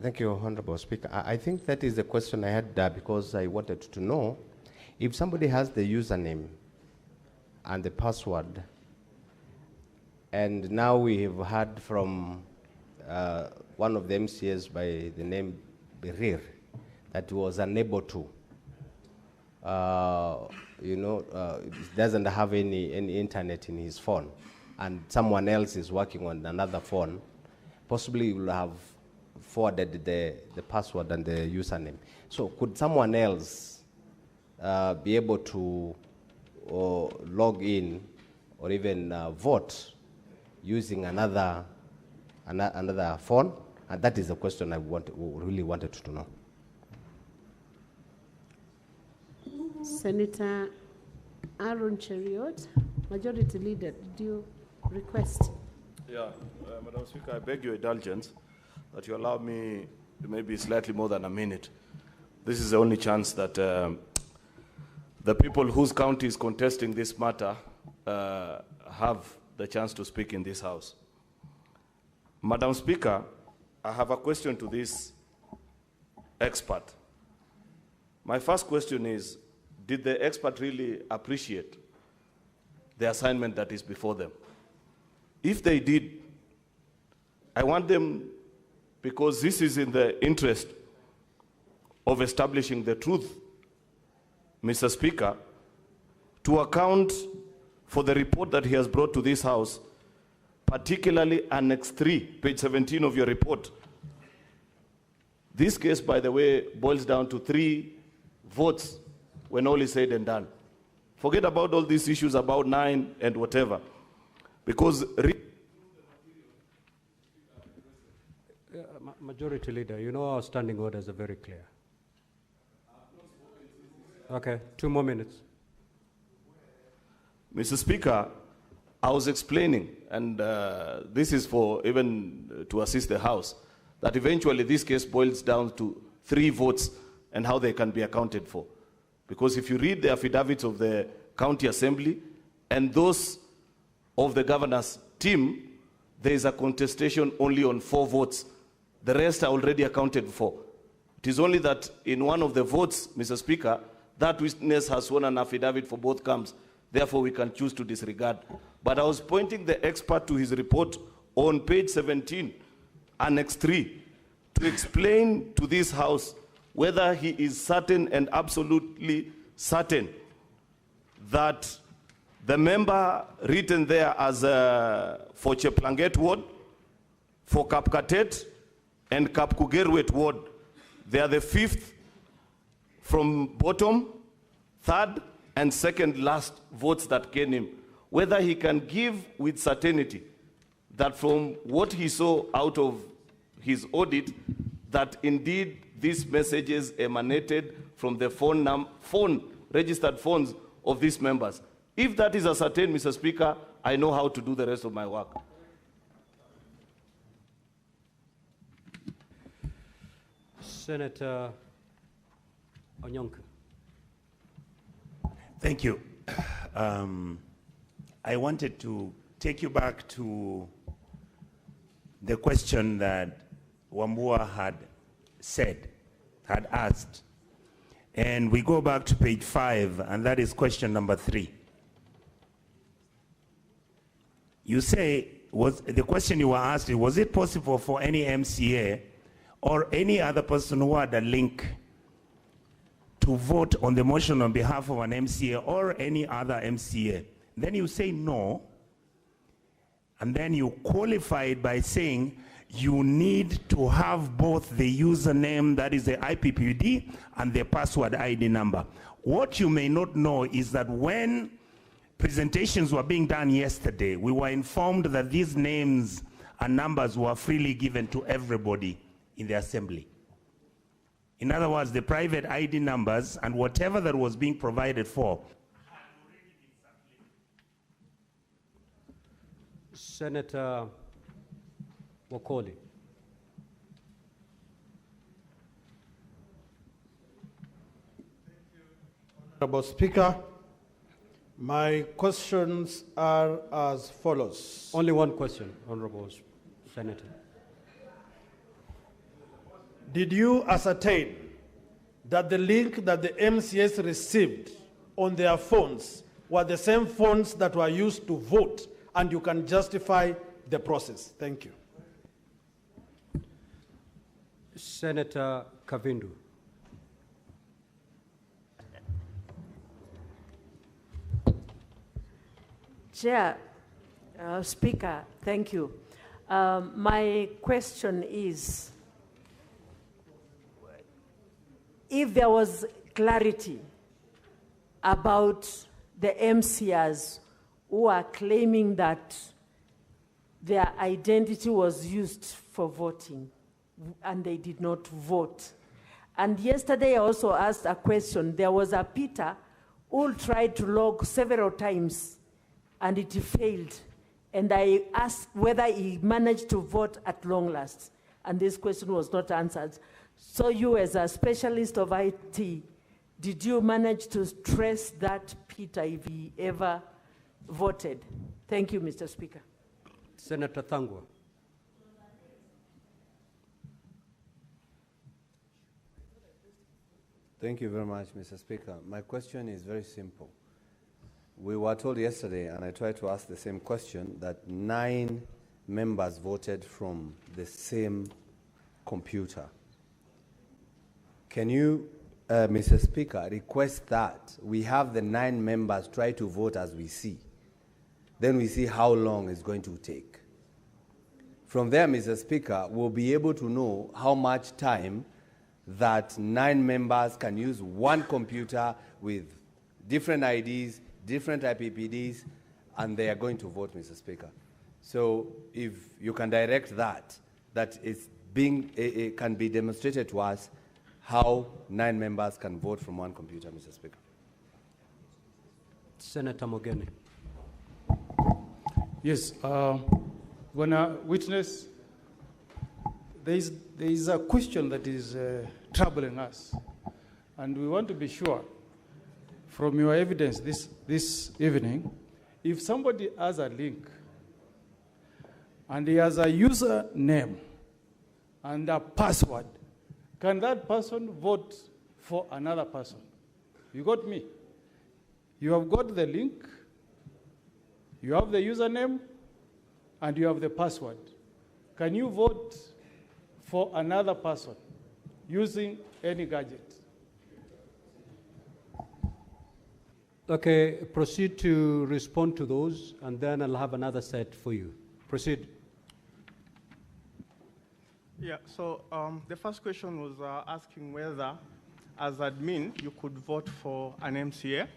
Thank you, Honorable Speaker. I think that is the question I had because I wanted to know if somebody has the username and the password, and now we have heard from one of the MCAs by the name Berir that he was unable to, doesn't have any internet in his phone, and someone else is working on another phone, possibly he will have forwarded the password and the username. So could someone else be able to log in or even vote using another phone? And that is the question I really wanted to know. Senator Aaron Cheriot, Majority Leader, do you request? Yeah, Madam Speaker, I beg your indulgence that you allow me maybe slightly more than a minute. This is the only chance that the people whose county is contesting this matter have the chance to speak in this House. Madam Speaker, I have a question to this expert. My first question is, did the expert really appreciate the assignment that is before them? If they did, I want them, because this is in the interest of establishing the truth, Mr. Speaker, to account for the report that he has brought to this House, particularly Annex 3, page 17 of your report. This case, by the way, boils down to 3 votes when all is said and done. Forget about all these issues about 9 and whatever, because Majority Leader, you know our standing orders are very clear. Okay, 2 more minutes. Mr. Speaker, I was explaining, and this is for even to assist the House, that eventually this case boils down to 3 votes and how they can be accounted for. Because if you read the affidavits of the County Assembly and those of the governor's team, there is a contestation only on 4 votes. The rest are already accounted for. It is only that in one of the votes, Mr. Speaker, that witness has sworn an affidavit for both camps. Therefore, we can choose to disregard. But I was pointing the expert to his report on page 17, Annex 3, to explain to this House whether he is certain and absolutely certain that the member written there as for Cheplanget ward, for Kapkatet, and Kapkugerwet ward, they are the 5th from bottom, 3rd, and 2nd last votes that gain him. Whether he can give with certainty that from what he saw out of his audit, that indeed these messages emanated from the phone registered phones of these members. If that is ascertained, Mr. Speaker, I know how to do the rest of my work. Senator Onyonka. Thank you. I wanted to take you back to the question that Wambua had asked. And we go back to page 5, and that is question number 3. You say, the question you were asked, was it possible for any MCA or any other person who had a link to vote on the motion on behalf of an MCA or any other MCA? Then you say no, and then you qualify it by saying you need to have both the username, that is the IPPD, and the password ID number. What you may not know is that when presentations were being done yesterday, we were informed that these names and numbers were freely given to everybody in the assembly. In other words, the private ID numbers and whatever that was being provided for. Senator Wakoli. Honorable Speaker, my questions are as follows. Only one question, Honorable Senator. did you ascertain that the link that the MCS received on their phones were the same phones that were used to vote, and you can justify the process? Thank you. Senator Kavindu. Chair, Speaker, thank you. My question is, if there was clarity about the MCRs who are claiming that their identity was used for voting and they did not vote. And yesterday I also asked a question. There was a Peter who tried to log several times and it failed. And I asked whether he managed to vote at long last. And this question was not answered. So you, as a specialist of IT, did you manage to trace that Peter if he ever voted? Thank you, Mr. Speaker. Senator Thangwa. Thank you very much, Mr. Speaker. My question is very simple. We were told yesterday, and I tried to ask the same question, that 9 members voted from the same computer. Can you, Mr. Speaker, request that we have the 9 members try to vote as we see? Then we see how long it's going to take. From there, Mr. Speaker, we'll be able to know how much time that 9 members can use one computer with different IDs, different IPPDs, and they are going to vote, Mr. Speaker. So if you can direct that it's it can be demonstrated to us how 9 members can vote from one computer, Mr. Speaker. Senator Mogeni. Yes, when a witness, there is a question that is troubling us, and we want to be sure from your evidence this evening, if somebody has a link and he has a user name and a password, can that person vote for another person? You got me? You have got the link, you have the username, and you have the password. Can you vote for another person using any gadget? Okay, proceed to respond to those, and then I'll have another set for you. Proceed. Yeah, so the first question was asking whether, as admin, you could vote for an MCA.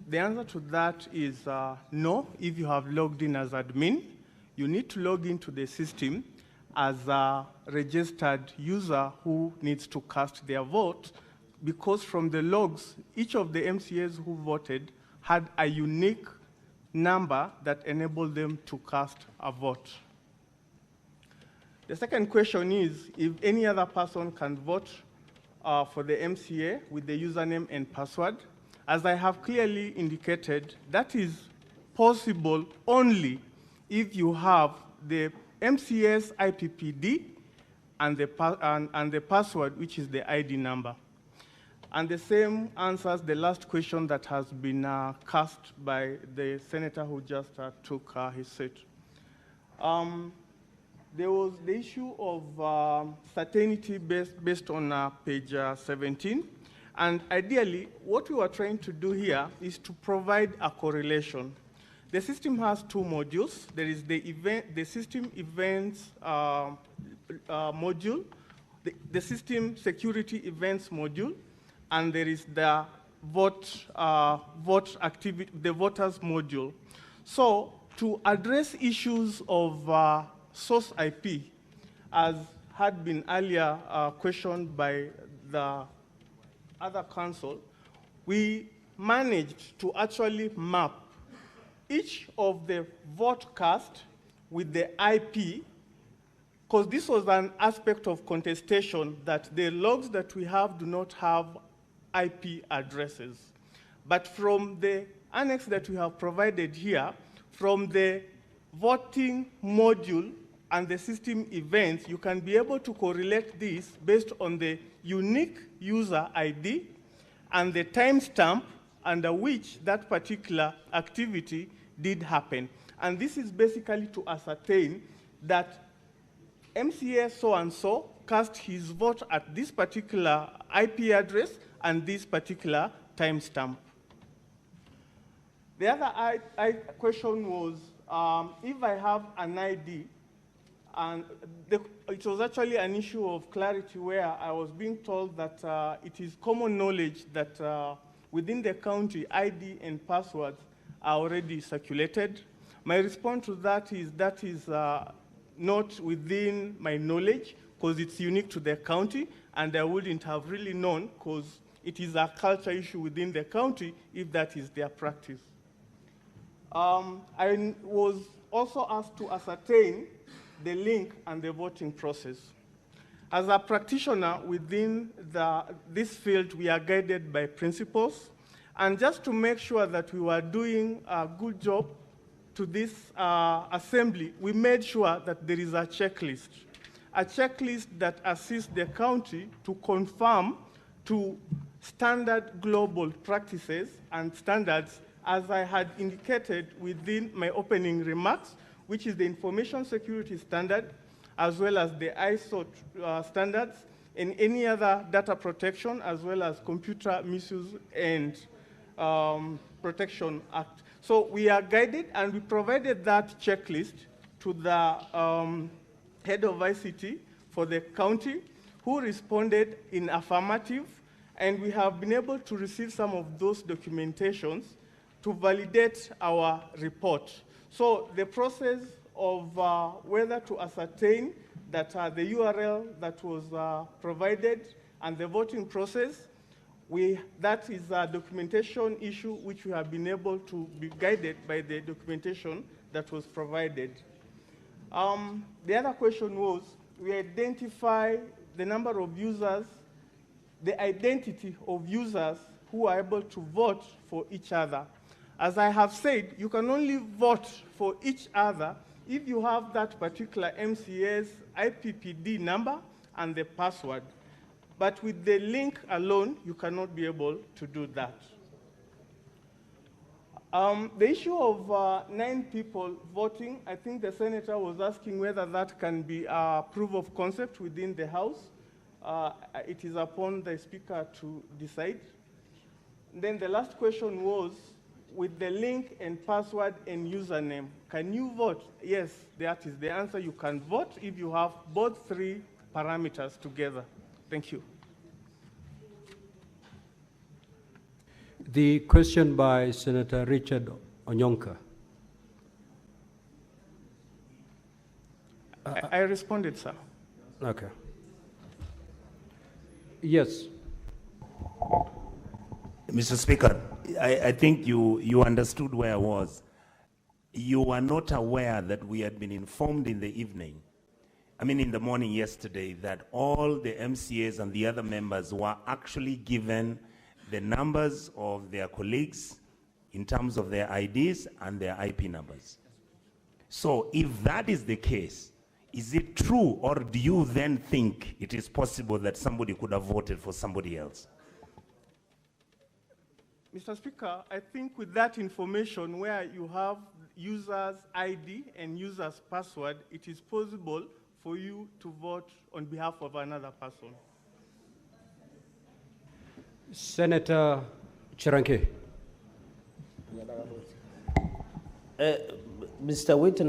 The answer to that is no. If you have logged in as admin, you need to log into the system as a registered user who needs to cast their vote, because from the logs, each of the MCAs who voted had a unique number that enabled them to cast a vote. The second question is if any other person can vote for the MCA with the username and password. As I have clearly indicated, that is possible only if you have the MCA's IPPD and the password, which is the ID number. And the same answers the last question that has been cast by the senator who just took his seat. There was the issue of certainty based on page 17. And ideally, what we were trying to do here is to provide a correlation. The system has 2 modules. There is the system events module, the system security events module, and there is the vote activity, the voters module. So to address issues of source IP, as had been earlier questioned by the other council, we managed to actually map each of the vote cast with the IP, because this was an aspect of contestation that the logs that we have do not have IP addresses. But from the annex that we have provided here, from the voting module and the system events, you can be able to correlate this based on the unique user ID and the timestamp under which that particular activity did happen. And this is basically to ascertain that MCA so-and-so cast his vote at this particular IP address and this particular timestamp. The other question was, if I have an ID, and it was actually an issue of clarity where I was being told that it is common knowledge that within the county, ID and passwords are already circulated. My response to that is not within my knowledge, because it's unique to the county, and I wouldn't have really known, because it is a culture issue within the county if that is their practice. I was also asked to ascertain the link and the voting process. As a practitioner within this field, we are guided by principles, and just to make sure that we were doing a good job to this assembly, we made sure that there is a checklist that assists the county to conform to standard global practices and standards, as I had indicated within my opening remarks, which is the Information Security Standard, as well as the ISO standards, and any other data protection, as well as Computer Misuse and Protection Act. So we are guided, and we provided that checklist to the head of ICT for the county, who responded in affirmative, and we have been able to receive some of those documentations to validate our report. So the process of whether to ascertain that the URL that was provided and the voting process, that is a documentation issue which we have been able to be guided by the documentation that was provided. The other question was, we identify the number of users, the identity of users who are able to vote for each other. As I have said, you can only vote for each other if you have that particular MCA's IPPD number and the password. But with the link alone, you cannot be able to do that. The issue of 9 people voting, I think the senator was asking whether that can be a proof of concept within the House. It is upon the speaker to decide. Then the last question was, with the link and password and username, can you vote? Yes, that is the answer. You can vote if you have both 3 parameters together. Thank you. The question by Senator Richard Onyonka. I responded, sir. Okay. Yes. Mr. Speaker, I think you understood where I was. You were not aware that we had been informed in the evening, in the morning yesterday, that all the MCAs and the other members were actually given the numbers of their colleagues in terms of their IDs and their IP numbers. So if that is the case, is it true, or do you then think it is possible that somebody could have voted for somebody else? Mr. Speaker, I think with that information where you have user's ID and user's password, it is possible for you to vote on behalf of another person. Senator Chiranke. Mr. Whitten,